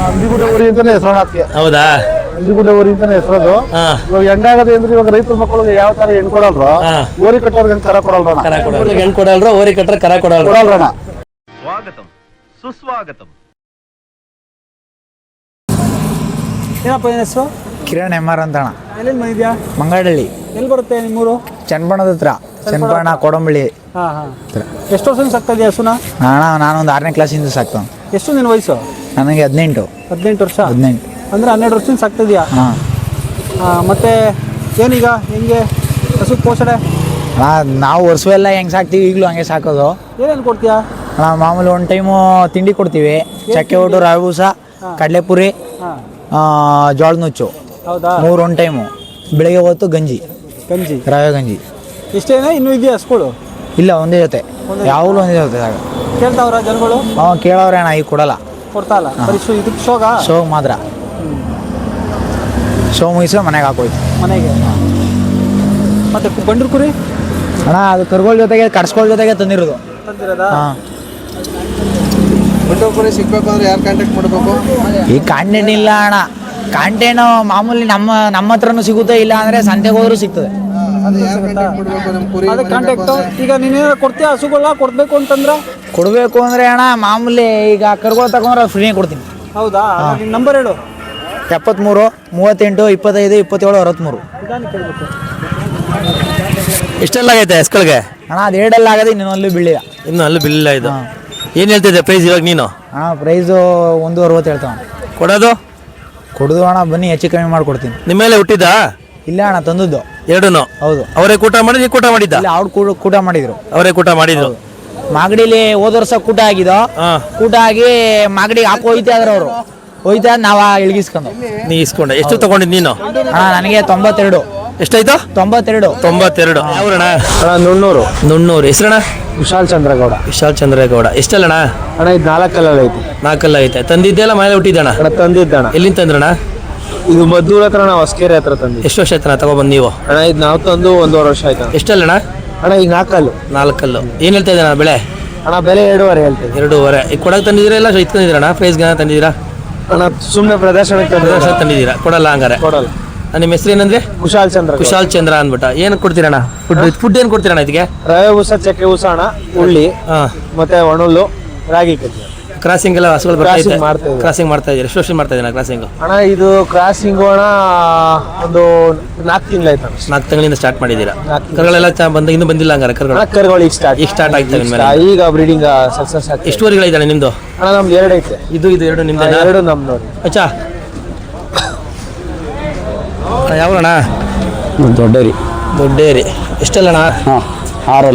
ನಂದಿಗುಡ್ಡ ಊರಿ ಅಂತಾನೆ ಹೆಸರು ಅದಕ್ಕೆ. ಹೌದಾ? ನಂದಿಗುಡ್ಡ ಊರಿ ಅಂತಾನೆ ಹೆಸರದು. ಇವಾಗ ಹೆಂಗಾಗದೆ ಅಂದ್ರೆ ಇವಾಗ ರೈತರ ಮಕ್ಕಳಿಗೆ ಯಾವ ತರ ಹೆಣ್ಣು ಕೊಡಲ್ರು, ಓರಿ ಕಟ್ಟೋರ್ಗೆ ಕರ ಕೊಡಲ್ರಣ. ಹೆಣ್ಣು ಕೊಡಲ್ರು, ಓರಿ ಕಟ್ಟರೆ ಕರ ಕೊಡಲ್ರಣ. ಸ್ವಾಗತಂ ಸುಸ್ವಾಗತಂ. ಏನಪ್ಪ ಏನ್ ಹೆಸರು? ಕಿರಣ್ ಎಮ್.ಆರ್. ಅಂತಣ್ಣ. ಎಲ್ಲಿಂದ ಬಂದಿದ್ಯಾ? ಮಂಗಳಹಳ್ಳಿ. ಎಲ್ಲಿ ಬರುತ್ತೆ ನಿಮ್ಮೂರು? ಚನ್ನಬಣ್ಣದ ಹತ್ರ. ಚನ್ನಬಣ್ಣ ಕೋಡಂಬಳ್ಳಿ. ಎಷ್ಟು ವರ್ಷದಿಂದ ಸಾಕ್ತಾ ಇದೆಯಾ ಹಸುನ? ನಾನೊಂದು 6ನೇ ಕ್ಲಾಸಿಂದ ಸಾಕ್ತಾನೆ. ಎಷ್ಟು ನಿನ್ನ ವಯಸ್ಸು? ನನಗೆ 18. 18 ವರ್ಷ? 18 ಅಂದರೆ 12 ವರ್ಷದಿಂದ ಸಾಕ್ತಾ ಇದೆಯಾ? ಮತ್ತೆ ಏನೀಗ ಹೆಂಗೆ ಹಸು ಪೋಷಣೆ? ನಾವು ವರ್ಷವೆಲ್ಲ ಹೆಂಗೆ ಸಾಕ್ತೀವಿ ಈಗಲೂ ಹಂಗೆ ಸಾಕೋದು. ಏನೇನು ಕೊಡ್ತೀಯಾ? ಮಾಮೂಲಿ ಒಂದು ಟೈಮು ತಿಂಡಿ ಕೊಡ್ತೀವಿ. ಚಕ್ಕೆ ಒಟ್ಟು, ರವೆ ಬೂಸ, ಕಡಲೆಪುರಿ, ಜೋಳದ ನುಚ್ಚು. ಹೌದಾ? 3 ಒಂದು ಟೈಮು. ಬೆಳಿಗ್ಗೆ ಹೊತ್ತು ಗಂಜಿ, ರವೆ ಗಂಜಿ. ಇಷ್ಟೇನಾ? ಇನ್ನೂ ಇದೆಯಾ ಹಸುಗಳು? ಇಲ್ಲ, ಒಂದೇ ಜೊತೆ. ಯಾವಾಗಲೂ ಒಂದೇ ಜೊತೆ ಸಾಕು. ಕೇಳ್ತಾವ್ರ ಜನಗಳು? ಕೇಳೋರೆ ಅಣ್ಣ, ಈಗ ಕೊಡಲ್ಲ. ಕೊಡ್ತಾ ಇಲ್ಲ? ಇದಕ್ಕೆ ಶೋಗ ಮಾತ್ರ. ಶೋ ಮುಗಿಸಿ ಮನೆಗೆ ಹಾಕೋಯ್ತು. ಮನೆಗೆ. ಮತ್ತೆ ಗಂಡ್ರು ಕುರಿ ಅಣ್ಣ ಅದು ಕರುಗಳ ಜೊತೆಗೆ ಕಡ್ಸ್ಕೊಳ ಜೊತೆಗೆ ತಂದಿರೋದು. ಗಂಡು ಕುರಿ ಸಿಗ್ಬೇಕು ಅಂದ್ರೆ ಯಾರು ಕಾಂಟ್ಯಾಕ್ಟ್ ಮಾಡಬೇಕು? ಈಗ ಕಾಂಟೆಂಟ್ ಇಲ್ಲ ಅಣ್ಣ. ಕಾಂಟೆಂಟ್ ಮಾಮೂಲಿ ನಮ್ಮ ಹತ್ರನೂ ಸಿಗುತ್ತೆ, ಇಲ್ಲ ಅಂದ್ರೆ ಸಂತೆಗೆ ಹೋದ್ರೂ ಸಿಗ್ತದೆ. ಅದೇ ಕಾಂಟ್ಯಾಕ್ಟ್. ಈಗ ನೀನೇನಾದ್ರು ಕೊಡ್ತೀಯ ಹಸುಗಳ ಕೊಡ್ಬೇಕು ಅಂತಂದ್ರೆ? ಕೊಡಬೇಕು ಅಂದ್ರೆ ಅಣ್ಣ ಮಾಮೂಲಿ ಈಗ ಕರುಗಳು ತಗೊಂಡ್ರೆ ಫ್ರೀನೇ ಕೊಡ್ತೀನಿ. ಹೌದಾ? ನಿನ್ನ ನಂಬರ್ ಹೇಳು. 73 38 25 27 63. ಎಷ್ಟೆಲ್ಲ ಆಗೈತೆ ಹಸ್ಗಳಿಗೆ? ಅಣ್ಣ ಅದು 2 ಆಗದೆ, ಇನ್ನೂ ಅಲ್ಲೂ ಬೀಳಿಲ್ಲ. ಇನ್ನು ಅಲ್ಲೂ ಬಿಲ್ಲಿಲ್ಲ ಇದು. ಏನು ಹೇಳ್ತಿದ್ದೆ ಪ್ರೈಸ್ ಇವಾಗ ನೀನು? ಅಣ್ಣ ಪ್ರೈಸು 1.60 ಹೇಳ್ತಾವ. ಕೊಡೋದು? ಕೊಡೋದು ಅಣ್ಣ, ಬನ್ನಿ ಹೆಚ್ಚು ಕಮ್ಮಿ ಮಾಡ್ಕೊಡ್ತೀನಿ. ನಿಮ್ಮ ಮೇಲೆ ಹುಟ್ಟಿದ್ದ? ಇಲ್ಲ ಅಣ್ಣ, ತಂದದ್ದು. ಎರಡೂ? ಹೌದು. ಅವರೇ ಕೂಟ ಮಾಡಿ ನೀವು ಕೂಟ ಮಾಡಿದ್ದ? ಇಲ್ಲ, ಅವ್ರು ಕೂಟ ಮಾಡಿದ್ರು. ಅವರೇ ಕೂಟ ಮಾಡಿದ್ರು. ಮಾಗಡಿಲಿ ಹೋದ ವರ್ಷ ಕೂಟ ಆಗಿದ್ದು. ಕೂಟ ಆಗಿ ಮಾಗಡಿಗೆ ಹೋಯ್ತಾ ಇದ್ರು ಅವರು. ಹೋಯ್ತಾ ನಾವು ಇಳ್ಗಿಸ್ಕೊಂಡು. ನೀ ಇಸ್ಕೊಂಡೆ? ಎಷ್ಟು ತಗೊಂಡಿದ್ ನೀನು? ಅಣ್ಣ ನನಗೆ 92. ಎಷ್ಟಾಯ್ತು? 92. ಯಾವ್ರಣ? ನುಣ್ಣೂರು. ಹೆಸರಣ್ಣ? ವಿಶಾಲ್ ಚಂದ್ರಗೌಡ. ಎಷ್ಟಲ್ಲಣ್ಣ? ಅಣ್ಣ ಇದು 4 ಕಲ್ಲಲ್ಲಿ ಐತಿ. 4 ಕಲ್ಲ ಐತೆ. ತಂದಿದ್ದೆಲ್ಲ ಮೇಲೆ ಹುಟ್ಟಿದ್ದಣ್ಣ? ತಂದಿದ್ದಣ್ಣ. ಎಲ್ಲಿಂದ ತಂದ್ರಣ್ಣ? ಇದು ಮದ್ದೂರ ಹತ್ರ, ನಾವು ಹೊಸಕೆರೆ ಹತ್ರ ತಂದಿ. ಎಷ್ಟು ವರ್ಷ ಆಯ್ತಣ್ಣ ತಗೊಬಂದು ನೀವು? ಅಣ್ಣ ಇದು ನಾವು ತಂದು 1.5 ವರ್ಷ ಆಯ್ತು. ಎಷ್ಟಲ್ಲಣ್ಣ? ಅಣ್ಣ ಈಗ 4 ಕಲ್ಲು. 4 ಕಲ್ಲು. ಏನು ಹೇಳ್ತಾ ಇದ್ದಾನ ಬೆಳೆ? ಅಣ್ಣ ಬೆಲೆ 2.5 ಹೇಳ್ತೀವಿ. 2.5. ಈಗ ಕೊಡಕ್ಕೆ ತಂದಿದ್ದೀರಾ ಇಲ್ಲ ಇಟ್ಕೊಂಡಿದ್ದೀರಣ್ಣ? ಪ್ರೈಸ್ಗೆ ತಂದಿದ್ದೀರಾ? ಅಣ್ಣ ಸುಮ್ಮನೆ ಪ್ರದರ್ಶನಕ್ಕೆ ತಂದಿದ್ದೀರಾ? ಕೊಡಲ್ಲ ಹಂಗಾರೆ? ಕೊಡಲ್ಲ. ನಿಮ್ಮ ಹೆಸರು ಏನಂದ್ರೆ? ಕುಶಾಲ್ ಚಂದ್ರ ಅಂದ್ಬಿಟ್ಟು. ಏನು ಕೊಡ್ತೀರಣ್ಣ ಫುಡ್? ಏನು ಕೊಡ್ತೀರಣ್ಣ ಇದಕ್ಕೆ? ರವೆ ಬೂಸ, ಚಕ್ಕೆ ಬೂಸ ಅಣ್ಣ, ಉಳ್ಳಿ, ಮತ್ತೆ ಒಣುಲ್ಲು, ರಾಗಿ ಕಟ್ಟಿ. ಕ್ರಾಸಿಂಗ್ ಎಲ್ಲ ಹಸುಗಳು ಕ್ರಾಸಿಂಗ್ ಮಾಡ್ತಾ ಇದ್ದೀರಾ? ಎಷ್ಟು ವರ್ಷ ಮಾಡ್ತಾ ಇದ್ದೀರಾ ಕ್ರಾಸಿಂಗ್? ಅಣ್ಣ ಇದು ಕ್ರಾಸಿಂಗ್ ಅಣ್ಣ ಒಂದು 4 ತಿಂಗಳಾಯ್ತು. 4 ತಿಂಗಳಿಂದ ಸ್ಟಾರ್ಟ್ ಮಾಡಿದ್ದೀರಾ? ಕರುಗಳೆಲ್ಲ ಇನ್ನೂ ಬಂದಿಲ್ಲ ಹಂಗಾರೆ? ಕರುಗಳು ಈಗ ಸ್ಟಾರ್ಟ್ ಆಗ್ತವೆ ಈಗ ಬ್ರೀಡಿಂಗ್ ಸಕ್ಸಸ್ ಆಗ್ತದೆ. ಎಷ್ಟು ಊರುಗಳಿದ್ದಾನೆ ನಿಮ್ದು? ಅಣ್ಣ ನಮ್ದು 2 ಐತೆ. ಇದು 2 ನಿಮ್ದು? 2 ನಮ್ದು ನೋಡಿ. ಅಚ್ಚಾ, ಯಾವಣ್ಣ? ದೊಡ್ಡೇರಿ. ಎಷ್ಟಲ್ಲಣ್ಣ? 6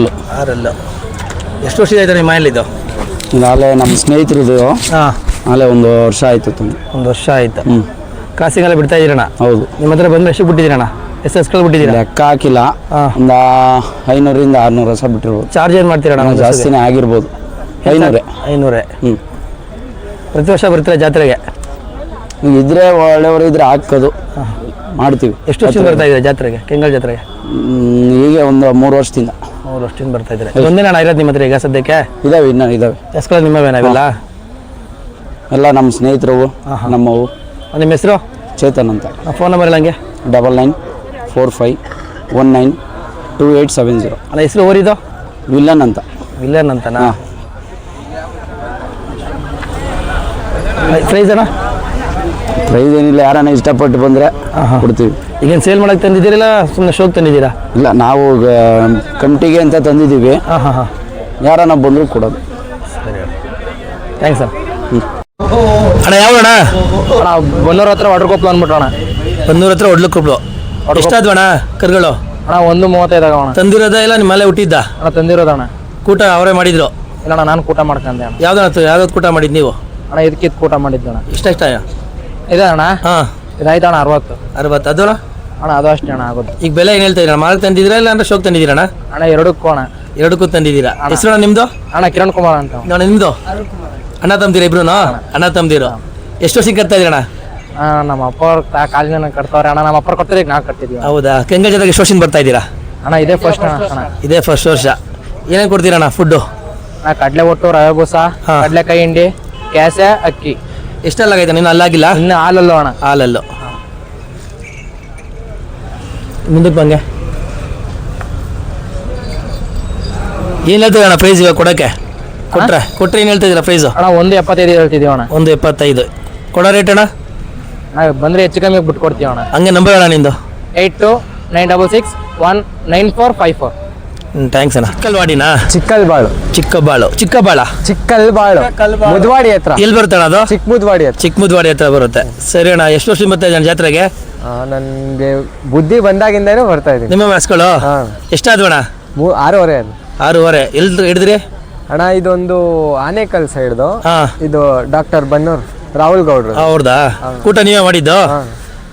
ಎಷ್ಟು ವರ್ಷ ಆಯ್ತು ನಿಮ್ಮ ಮನೆಯಲ್ಲಿದ್ದು? ನಾಳೆ ನಮ್ಮ ಸ್ನೇಹಿತರದು. ನಾಳೆ 1 ವರ್ಷ ಆಯ್ತು. 1 ವರ್ಷ ಆಯ್ತು. ಕ್ರಾಸಿಂಗ್ ಎಲ್ಲ ಬಿಡ್ತಾ ಇದ್ದೀರಣ್ಣ? ಹೌದು. ನಿಮ್ಮ ಹತ್ರ ಬಂದ್ರೆ ಎಷ್ಟು ಬಿಟ್ಟಿದ್ದೀರಣ್ಣ? ಎಷ್ಟು ಹಸ್ಗಳು ಬಿಟ್ಟಿದ್ದೀರಾ? ಲೆಕ್ಕ ಹಾಕಿಲ್ಲ. ಒಂದು 500ರಿಂದ 600 ಹಸ ಬಿಟ್ಟಿರ್ಬೋದು. ಚಾರ್ಜ್ ಏನು ಮಾಡ್ತೀರಣ್ಣ? ಜಾಸ್ತಿನೇ ಆಗಿರ್ಬೋದು. 500. ಪ್ರತಿ ವರ್ಷ ಬರ್ತೀರಾ ಜಾತ್ರೆಗೆ? ಇದ್ರೆ ಒಳ್ಳೆಯವರು ಇದ್ರೆ ಹಾಕೋದು ಮಾಡ್ತೀವಿ. ಎಷ್ಟು ವರ್ಷ ಬರ್ತಾ ಇದ್ದೀರಾ ಜಾತ್ರೆಗೆ, ಕೆಂಗಲ್ ಜಾತ್ರೆಗೆ? ಈಗ ಒಂದು 3 ವರ್ಷದಿಂದ. 3 ವರ್ಷದಿಂದ ಬರ್ತಾ ಇದ್ದಾರೆ. ಒಂದೇ ನಾನು ಇರೋದು ನಿಮ್ಮ ಹತ್ರ ಈಗ ಸದ್ಯಕ್ಕೆ? ಇದಾವೆ, ಇನ್ನೂ ಇದಾವೆ. ಎಸ್ಗಳು ನಿಮ್ಮವೇ? ನಾವೆಲ್ಲ ಎಲ್ಲ ನಮ್ಮ ಸ್ನೇಹಿತರು, ನಮ್ಮವು. ನಿಮ್ಮ ಹೆಸರು? ಚೇತನ್ ಅಂತ. ಫೋನ್ ನಂಬರ್ ಇಲ್ಲ ಹಂಗೆ? 9945192870. ಅಲ್ಲ, ಹೆಸರು ಓರಿದು? ವಿಲ್ಲನ್ ಅಂತನಾ? ಪ್ರೈಸ್ ಅಣ್ಣ? ಪ್ರೈಸ್ ಏನಿಲ್ಲ, ಯಾರನ್ನ ಇಷ್ಟಪಟ್ಟು ಬಂದರೆ ಕೊಡ್ತೀವಿ. ಈಗೇನು ಸೇಲ್ ಮಾಡಕ್ಕೆ ತಂದಿದ್ದೀರಿಲ್ಲ ಸುಮ್ಮನೆ ಶೋಕ್ ತಂದಿದ್ದೀರಾ? ಇಲ್ಲ, ನಾವು ಕಮಿಟಿಗೆ ಅಂತ ತಂದಿದ್ದೀವಿ. ಯಾರನ್ನ ಬಂದರೂ ಕೊಡೋದು. ಸರಿ, ಥ್ಯಾಂಕ್ಸ್ ಅಣ್ಣ. ಅಣ್ಣ ಯಾವಣ್ಣ? ಅಣ್ಣ ಬನ್ನೂರ ಹತ್ರ ವಾಟರ್ಕೋಪ್ಲು ಅಂದ್ಬಿಟ್ಟು ಅಣ್ಣ. ಬನ್ನೂರ ಹತ್ರ ಒಡ್ಲಕೊಬ್ಲು. ಎಷ್ಟಾದ್ವು ಅಣ್ಣ ಕರುಗಳು? ಅಣ್ಣ 1.35 ಅಣ್ಣ. ತಂದಿರೋದ ಇಲ್ಲ ನಿಮ್ಮ ಮನೆ ಹುಟ್ಟಿದ್ದ? ಅಣ್ಣ ತಂದಿರೋದಣ್ಣ. ಕೂಟ ಅವರೇ ಮಾಡಿದ್ರು? ಇಲ್ಲ ಅಣ್ಣ, ನಾನು ಕೂಟ ಮಾಡ್ಕೊಂಡೆ ಅಣ್ಣ. ಯಾವ್ದು ಕೂಟ ಮಾಡಿದ್ದು ನೀವು? ಅಣ್ಣ ಇದಕ್ಕಿದ್ದು ಕೂಟ ಮಾಡಿದ್ದು ಅಣ್ಣ. ಇಷ್ಟ ಇದೆ ಅಣ್ಣ. ಇದಾಯ್ತು ಅಣ್ಣ 60. ಅದು ಅಣ್ಣ ಅದು ಅಷ್ಟೇ ಅಣ್ಣ ಆಗೋದು. ಈಗ ಬೆಲೆ ಏನು ಹೇಳ್ತಾ ಇದ್ದೀರಾ? ಮಾರ್ಕ್ ತಂದಿದ್ದೀರಾ ಇಲ್ಲ ಅಂದ್ರೆ ಶೋಕ್ ತಂದಿದ್ದೀರಾ? ಅಣ್ಣ ಎರಡಕ್ಕೂ ಅಣ್ಣ. ಎರಡಕ್ಕೂ ತಂದಿದ್ದೀರಾ? ಹೆಸರು ನಿಮ್ಮದು? ಅಣ್ಣ ಕಿರಣ್ ಕುಮಾರ್ ಅಂತ. ನೋಡಿ ನಿಮ್ಮದು? ಅಣ್ಣ ತಮ್ಮದಿರ ಇಬ್ರು? ಅಣ್ಣ ತಮ್ಮದಿರು. ಎಷ್ಟು ವರ್ಷಕ್ಕೆ ಕಟ್ತಾ ಇದ್ದೀರಣ್ಣ? ನಮ್ಮ ಅಪ್ಪ ಅವ್ರ ಕಾಲಿನ ಕಟ್ತಾವ್ರೆ ಅಣ್ಣ. ನಮ್ಮ ಅಪ್ಪ ಕೊಡ್ತಾರೆ, ಈಗ ನಾವು ಕಟ್ಟಿದ್ವಿ. ಹೌದಾ? ಕೆಂಗಲ್ ಜೊತೆಗೆ ಎಷ್ಟು ವರ್ಷದಿಂದ ಬರ್ತಾ ಇದ್ದೀರಾ? ಅಣ್ಣ ಇದೇ ಫಸ್ಟ್ ಅಣ್ಣ. ಇದೇ ಫಸ್ಟ್ ವರ್ಷ. ಏನೇನು ಕೊಡ್ತೀರಣ್ಣ ಫುಡ್ಡು? ಕಡಲೆ ಒಟ್ಟು, ರವೆ ಬೂಸ, ಕಡಲೆಕಾಯಿ ಹಿಂಡಿ, ಕ್ಯಾಸೆ, ಅಕ್ಕಿ. ಎಷ್ಟಲ್ಲಾಗೈತೆ ನೀನು ಅಲ್ಲಾಗಿಲ್ಲ ಇನ್ನು ಹಾಲಲ್ಲೋ ಅಣ್ಣ. ಹಾಲಲ್ಲು ಮುಂದಕ್ಕೆ ಬಂಗೆ ಏನು ಹೇಳ್ತೀವಿ ಅಣ್ಣ ಪ್ರೈಸ್ ಇವಾಗ ಕೊಡೋಕ್ಕೆ ಕೊಟ್ರೆ ಏನು ಹೇಳ್ತಿದ್ದೀರಾ ಪ್ರೈಸು? ಅಣ್ಣ 1.75 ಹೇಳ್ತಿದ್ದೀವಿ ಅಣ್ಣ. 1.75 ಕೊಡೋ ರೇಟ್ ಅಣ್ಣ? ನಾವು ಬಂದರೆ ಹೆಚ್ಚು ಕಮ್ಮಿ ಬಿಟ್ಟು ಕೊಡ್ತೀವಿ ಅಣ್ಣ. ಹಂಗೆ ನಂಬರ್ ಅಣ್ಣ ನಿಂದು? 8296619454. ಥ್ಯಾಂಕ್ಸ್ ಅಣ್ಣ. ಚಿಕ್ಕಲ್ವಾಡಿನಾ? ಚಿಕ್ಕಲ್ಬಾಳು. ಚಿಕ್ಕಬಾಳ ಮುದ್ವಾಡಿ ಹತ್ರ. ಎಲ್ಲಿ ಬರ್ತಣ್ಣ ಅದು? ಚಿಕ್ಕ ಮುದ್ವಾಡಿ ಹತ್ರ. ಚಿಕ್ಕ ಮುದ್ವಾಡಿ ಹತ್ರ ಬರುತ್ತೆ. ಸರಿ ಅಣ್ಣ, ಎಷ್ಟು ವರ್ಷ ಬರ್ತಾ ಇದ್ದಾನೆ ಜಾತ್ರೆಗೆ? ನನಗೆ ಬುದ್ಧಿ ಬಂದಾಗಿಂದನೂ ಬರ್ತಾ ಇದ್ದೀನಿ. ನಿಮ್ಮ ಮ್ಯಾಸ್ಗಳು ಎಷ್ಟಾದ್ವು ಅಣ್ಣ? 6:30 ಅದು. 6:30 ಎಲ್ಲಿ ಹಿಡಿದ್ರಿ ಅಣ್ಣ ಇದೊಂದು ಆನೇಕಲ್ ಸೈಡ್ದು. ಹಾಂ, ಇದು ಡಾಕ್ಟರ್ ಬನ್ನೂರ್ ರಾಹುಲ್ ಗೌಡ್ರು. ಅವ್ರದಾ? ಕೂಟ ನೀವೇ ಮಾಡಿದ್ದು?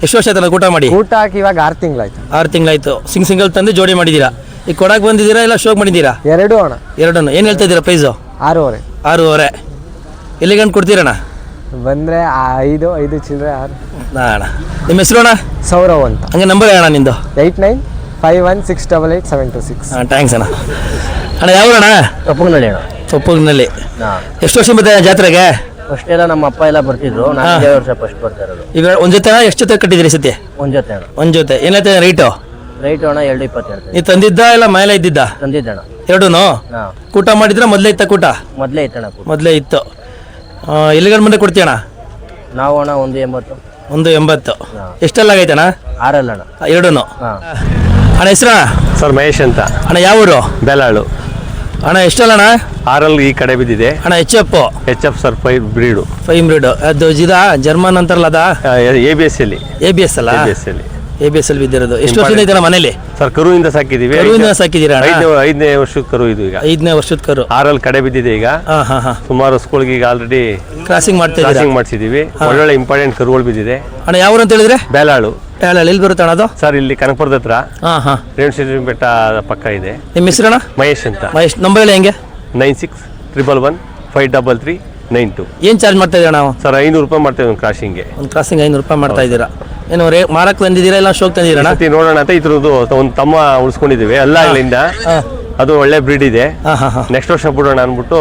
ಎಷ್ಟು ವರ್ಷ ಆಯ್ತಲ್ಲ ಕೂಟ ಮಾಡಿ? ಊಟ ಹಾಕಿ ಇವಾಗ 6 ತಿಂಗಳಾಯ್ತು. 6 ತಿಂಗಳಾಯ್ತು. ಸಿಂಗಲ್ ತಂದು ಜೋಡಿ ಮಾಡಿದ್ದೀರಾ? ಈಗ ಕೊಡಕ್ಕೆ ಬಂದಿದ್ದೀರಾ ಇಲ್ಲ ಶೋಕ್ ಮಾಡಿದ್ದೀರಾ? ಎರಡು ಅಣ್ಣ. ಎರಡನ್ನು ಏನು ಹೇಳ್ತಾ ಇದ್ದೀರಾ ಪ್ರೈಸು? 6:30. 6:30 ಎಲ್ಲಿಗಂಡು ಕೊಡ್ತೀರಣ್ಣ? ಬಂದರೆ 5 ಚಿಲ್ಲರೆ 6. ಅಣ್ಣ ನಿಮ್ಮ ಹೆಸರು ಅಣ್ಣ? ಸೌರವ್ ಅಂತ. ಹಂಗೆ ನಂಬರ್ ಅಣ್ಣ ನಿಂದು? 8951688726. ಹಾಂ, ಥ್ಯಾಂಕ್ಸ್ ಅಣ್ಣ. ಅಣ್ಣ ಯಾವ ಅಣ್ಣ? ತಪ್ಪನಲ್ಲಿ ಅಣ್ಣ. ತೊಪ್ಪೂರಿನಲ್ಲಿ. ಎಷ್ಟು ವರ್ಷ ಬರ್ತಾರೆ ಜಾತ್ರೆಗೆ? ಫಸ್ಟ್ ಎಲ್ಲ ನಮ್ಮ ಅಪ್ಪ ಎಲ್ಲ ಬರ್ತಿದ್ರು, ನಾನು ಇದೇ ವರ್ಷ ಫಸ್ಟ್ ಬರ್ತಾ ಇರೋದು. ಈಗ ಒಂದು ಜೊತೆ ಎಷ್ಟು ಜೊತೆ ಕಟ್ಟಿದ್ದೀರಿ ಸತಿ? ಒಂದ್ ಜೊತೆ ಅಣ್ಣ. ಒಂದು ಜೊತೆ ಏನೈತೆ ರೇಟು? ರೈಟ್ ಅಣ್ಣ 2.20 ಹೇಳ್ತೀನಿ. ನೀವು ತಂದಿದ್ದ ಇಲ್ಲ ಮೇಲೆ ಇದ್ದಿದ್ದ? ತಂದಿದ್ದಣ್ಣ. ಎರಡೂ ಹಾ, ಕೂಟ ಮಾಡಿದ್ರೆ ಮೊದಲೇ ಇತ್ತ ಕೂಟ? ಮೊದಲೇ ಇತ್ತಣ್ಣ. ಮೊದಲೇ ಇತ್ತು. ಎಲ್ಲಿಗಂಡು ಮುಂದೆ ಕೊಡ್ತೀಯಣ್ಣ? ನಾವು ಅಣ್ಣ 1.80. 1.80. ಎಷ್ಟೆಲ್ಲ ಆಗೈತಣ್ಣ? 6 ಅಣ್ಣ. ಎರಡೂ. ಹಾ. ಅಣ್ಣ ಹೆಸರಣ್ಣ? ಸರ್ ಮಹೇಶ್ ಅಂತ. ಅಣ್ಣ ಯಾವ ಊರು? ಬೆಲಾಳು. ಅಣ್ಣ ಎಷ್ಟಲ್ಲ ಅಣ್ಣ? 6 ಈ ಕಡೆ ಬಿದ್ದಿದೆ. ಅಣ್ಣ H F sir 5 breed. 5 breed. ಅದು ಜಿದಾ ಜರ್ಮನ್ ಅಂತಾರಲ್ಲ ಅದ? ABS ಅಲ್ಲಿ. ABS ಅಲ್ಲ? ABS ಅಲ್ಲಿ ಬಿದ್ದಿರೋದು. ಎಷ್ಟು ವರ್ಷದಿಂದ ಐತಣ್ಣ ಮನೇಲಿ? ಸರ್ ಕರುವಿಂದ ಸಾಕಿದೀವಿ. ಕರುವಿಂದ ಸಾಕಿದ್ದೀರಾ? 5ನೇ ವರ್ಷದ ಕರು ಇದು. ಈಗ 5ನೇ ವರ್ಷದ ಕರು. 6 ಕಡೆ ಬಿದ್ದಿದೆ ಈಗ. ಸುಮಾರು ಸ್ಕೂಲ್ಗೆ ಈಗ ಆಲ್ರೆಡಿ ಕ್ರಾಸಿಂಗ್ ಮಾಡ್ಸಿದೀವಿ. ಒಳ್ಳೊಳ್ಳೆ ಇಂಪಾರ್ಟೆಂಟ್ ಕರುಗಳು ಬಿದ್ದಿದೆ. ಅಣ್ಣ ಯಾವ ಊರು ಅಂತ ಹೇಳಿದ್ರೆ? ಬೆಲಾಳು. ಎಲ್ಲಿ ಬರುತ್ತೆ ಅಣ್ಣ ಅದು? ಸರ್ ಇಲ್ಲಿ ಕನಕಪುರದ ಹತ್ರ ರೇಣುಸಿದ್ದ ಬೆಟ್ಟ ಪಕ್ಕ ಇದೆ. ನಿಮ್ಮ ಹೆಸರಣ್ಣ? ಮಹೇಶ್ ಅಂತ. ಮಹೇಶ್ ನಂಬರ್ ಹೇಳಿ ಹೆಂಗೆ? 9611153392. ಏನು ಚಾರ್ಜ್ ಮಾಡ್ತಾ ಇದ್ದೀರಾ ನಾವು? ಸರ್ 500 ರೂಪಾಯಿ ಮಾಡ್ತೇವೆ ಒಂದು ಕ್ರಾಸಿಂಗ್ಗೆ. ಒಂದು ಕ್ರಾಸಿಂಗ್ 500 ರೂಪಾಯಿ ಮಾಡ್ತಾ ಇದ್ದೀರಾ? ಏನು ಮಾರಕ್ಕೆ ತಂದಿದ್ದೀರಾ ಇಲ್ಲ ಶೋಕ್ ತಂದಿದ್ದೀರಾ? ನೋಡೋಣ ಅಂತ ಇದ್ರದ್ದು ಒಂದು ತಮ್ಮ ಉಳಿಸ್ಕೊಂಡಿದ್ದೀವಿ ಎಲ್ಲ ಇಲ್ಲಿಂದ. ಅದು ಒಳ್ಳೆ ಬ್ರೀಡ್ ಇದೆ. ನೆಕ್ಸ್ಟ್ ವರ್ಷ ಬಿಡೋಣ ಅಂದ್ಬಿಟ್ಟು.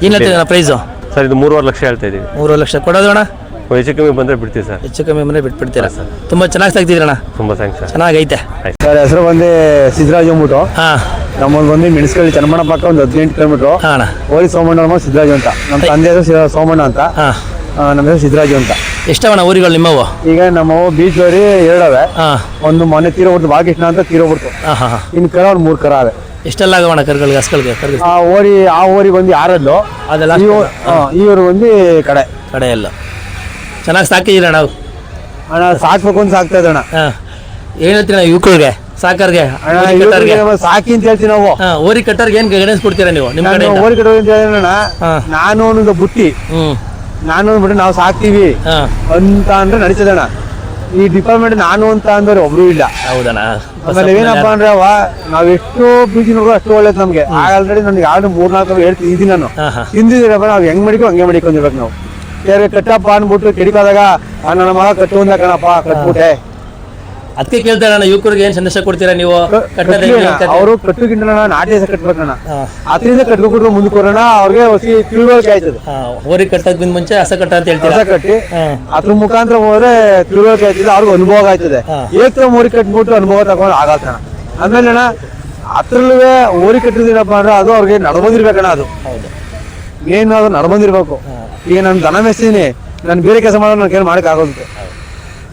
ಏನು ಹೇಳ್ತಿದ್ದೀರಾ ಪ್ರೈಸು? ಸರ್ ಇದು 3.5 ಲಕ್ಷ ಹೇಳ್ತಾ ಇದ್ದೀವಿ. 3 ಲಕ್ಷ ಕೊಡೋದು ಅಣ್ಣ? ಹೆಚ್ಚು ಕಮ್ಮಿ ಬಂದರೆ ಬಿಡ್ತೀವಿ ಸರ್. ಹೆಚ್ಚು ಕಮ್ಮಿ ಬಂದರೆ ಬಿಟ್ಬಿಡ್ತೀರಾ? ತುಂಬ ಚೆನ್ನಾಗಿ ಸಾಕ್ತಿದ್ದೀರಣ್ಣ. ತುಂಬ ಥ್ಯಾಂಕ್ಸ್ ಸರ್. ಚೆನ್ನಾಗೈತೆ. ಸರ್ ಹೆಸರು ಬಂದು ಸಿದ್ದರಾಜ್ ಅಂದ್ಬಿಟ್ಟು. ಹಾಂ, ನಮ್ಮಲ್ಲಿ ಬಂದು ಮೆಣಸ್ಕಳ್ಳಿ ಚನ್ನಮಣ್ಣ ಪಕ್ಕ ಒಂದು 18 ಕಿಲೋಮೀಟ್ರು. ಹಾಂ ಓರಿ ಸೋಮಣ್ಣ ನಮ್ಮ ಸಿದ್ದರಾಜು ಅಂತ. ನಮ್ಮ ತಂದೆ ಹೆಸರು ಸೋಮಣ್ಣ ಅಂತ. ಹಾಂ, ನಮ್ಮ ಹೆಸರು ಸಿದ್ದರಾಜು ಅಂತ. ಎಷ್ಟವಣ್ಣ ಊರುಗಳು ನಿಮ್ಮವು? ಈಗ ನಮ್ಮವು ಬೀಚ್ ಊರಿ 2 ಅವೆ. ಹಾಂ, ಒಂದು ಮೊನ್ನೆ ತೀರೋಗ್ಬಿಡ್ತು, ಬಾಲಕೃಷ್ಣ ಅಂತ ತೀರೋಗ್ಬಿಡ್ತು. ಹಾಂ. ಇನ್ನು ಕರ ಒಂದು 3 ಕರ ಅವೆ. ಎಷ್ಟೆಲ್ಲ ಆಗವಣ್ಣ ಕರುಗಳಿಗೆ ಹಸ್ಗಳಿಗೆ? ಆ ಓರಿ ಬಂದು 6 ಅದೆಲ್ಲ ಈ ಊರು ಬಂದು ಕಡೆ ಎಲ್ಲ ಚೆನ್ನಾಗಿ ಸಾಕಿದ್ದೀರ ನಾವು. ಅಣ್ಣ ಸಾಕ್ಬೇಕು ಅಂತ ಸಾಕ್ತಾ ಇದ್ದಣ್ಣ. ಹಾಂ, ಏನು ಹೇಳ್ತೀರ ಯುವಕರಿಗೆ ಸಾಕರ್ಗೆ? ಸಾಕಿ ಅಂತ ಹೇಳ್ತೀವಿ ನಾವು. ಓರಿ ಕಟ್ಟರ್ಗೆ ಏನು ಗೈಡೆನ್ಸ್ ಕೊಡ್ತೀರಾ ನೀವು ನಿಮ್ಮ ಕಡೆ? ಓರಿ ಕಟ್ಟೋ ಅಂತ ಹೇಳಿದ್ರಣ್ಣ, ನಾನು ಒಂದು ಬುಟ್ಟಿ, ನಾನು ಅಂದ್ಬಿಟ್ಟು ನಾವು ಸಾಕ್ತೀವಿ ಅಂತ ಅಂದ್ರೆ ನಡೀತದಣ್ಣ. ಈ ಡಿಪಾರ್ಟ್ಮೆಂಟ್ ನಾನು ಅಂತ ಅಂದ್ರೆ ಒಬ್ರು ಇಲ್ಲ. ಹೌದಣ್ಣ. ಆಮೇಲೆ ಏನಪ್ಪಾ ಅಂದ್ರೆ ನಾವ್ ಎಷ್ಟು ಪ್ರೀತಿ ನೋಡ್ಕೋ ಅಷ್ಟು ಒಳ್ಳೇದು ನಮ್ಗೆ. ಆಲ್ರೆಡಿ ನನಗೆ 3-4 ಹೇಳ್ತಿದ್ದೀನಿ ನಾನು. ತಿಂದಿದ್ದೀರಪ್ಪ, ನಾವು ಹೆಂಗ್ ಮಾಡಿಕೋ ಹಂಗೆ ಮಾಡಿಕೊಂಡಿರ್ಬೇಕು ನಾವು. ಬೇರೆ ಕಟ್ಟಪ್ಪ ಅನ್ಬಿಟ್ಟು ಕೆಡಿಕಾದಾಗ ನನ್ನ ಮಗ ಕಟ್ಟು ಅಂದ ಕಣಪ್ಪ ಕಟ್ಬಿಟ್ಟೆ. ಅದಕ್ಕೆ ಕೇಳ್ತಾರಣ್ಣ ಯುವಕರಿಗೆ ಏನು ಸಂದೇಶ ಕೊಡ್ತೀರಾ ನೀವು? ಅವರು ಕಟ್ಟುಗಿಂತ ನಾಟಿ ಕಟ್ಬೇಕಣ್ಣ. ಅದರಿಂದ ಕಟ್ಕೊಟ್ರು ಮುಂದಕ್ಕೆ ಬರೋಣ, ಅವ್ರಿಗೆ ಹೊಸಿ ತಿಳುವಳಿಕೆ ಆಯ್ತದೆ. ಓರಿ ಕಟ್ಟಕ್ ಬಿಂದ ಮುಂಚೆ ಹಸ ಕಟ್ಟ ಅಂತ ಹೇಳ್ತೀರಾ? ಹಸ ಕಟ್ಟಿ ಅದ್ರ ಮುಖಾಂತರ ಹೋದ್ರೆ ತಿಳುವಳಿಕೆ ಆಯ್ತದೆ, ಅವ್ರಿಗೆ ಅನುಭವ ಆಯ್ತದೆ. ಏಕ ಓರಿ ಕಟ್ಬಿಟ್ಟು ಅನುಭವ ತಗೊಂಡು ಆಗತ್ತಣ. ಆಮೇಲೆ ಅಣ್ಣ ಅದ್ರಲ್ಲೂ ಓರಿ ಕಟ್ಟಿದ್ದೀನಪ್ಪ ಅಂದ್ರೆ ಅದು ಅವ್ರಿಗೆ ನಡ್ಬಂದಿರ್ಬೇಕಣ್ಣ. ಅದು ಏನು ಅದು ನಡ್ಬಂದಿರ್ಬೇಕು. ಈಗ ನಾನು ದನ ಮೆಸ್ತೀನಿ, ನಾನು ಬೇರೆ ಕೆಲಸ ಮಾಡೋದು ನನಗೆ ಏನು ಮಾಡಕ್ ಆಗೋದು.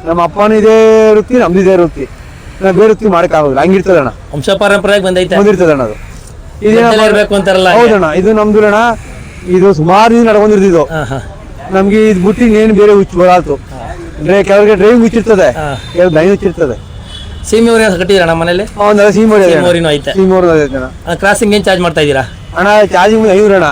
ನಮ್ಮ ಅಪ್ಪನೂ ಇದೇ ವೃತ್ತಿ, ನಮ್ದು ಇದೇ ವೃತ್ತಿ, ನಾನು ಬೇರೆ ವೃತ್ತಿ ಮಾಡಕ್ ಆಗೋದಿಲ್ಲ. ಹಂಗಿರ್ತದಣ್ಣ, ವಂಶ ಪರಂಪರೆಯಾಗಿ ಬಂದಿರ್ತದಣ್ಣ. ಅದು ಇರಬೇಕು ಅಂತಾರಲ್ಲ. ಹೌದಣ್ಣ, ಇದು ನಮ್ದು ಅಣ್ಣ. ಇದು ಸುಮಾರು ದಿನ ನಡ್ಕೊಂಡಿರ್ತಿದ್ದು. ನಮ್ಗೆ ಇದು ಬಿಟ್ಟು ಏನು ಬೇರೆ ಹುಚ್ಚು ಬರಾತು. ಕೆಲವರಿಗೆ ಡ್ರೈವಿಂಗ್ ಹುಚ್ಚಿರ್ತದೆ, ಕೆಲವು ದೈ ಹುಚ್ಚಿರ್ತದೆ. ಸೀಮೆ ಊರಿನ ಕಟ್ಟಿದ್ದೀರಣ್ಣ ಮನೇಲಿ? ಸೀಮೋರಿನೂ ಐತೆ. ಕ್ರಾಸಿಂಗ್ ಏನು ಚಾರ್ಜ್ ಮಾಡ್ತಾ ಇದ್ದೀರಾ? ಅಣ್ಣ ಚಾರ್ಜಿಂಗ್ 500 ಅಣ್ಣ.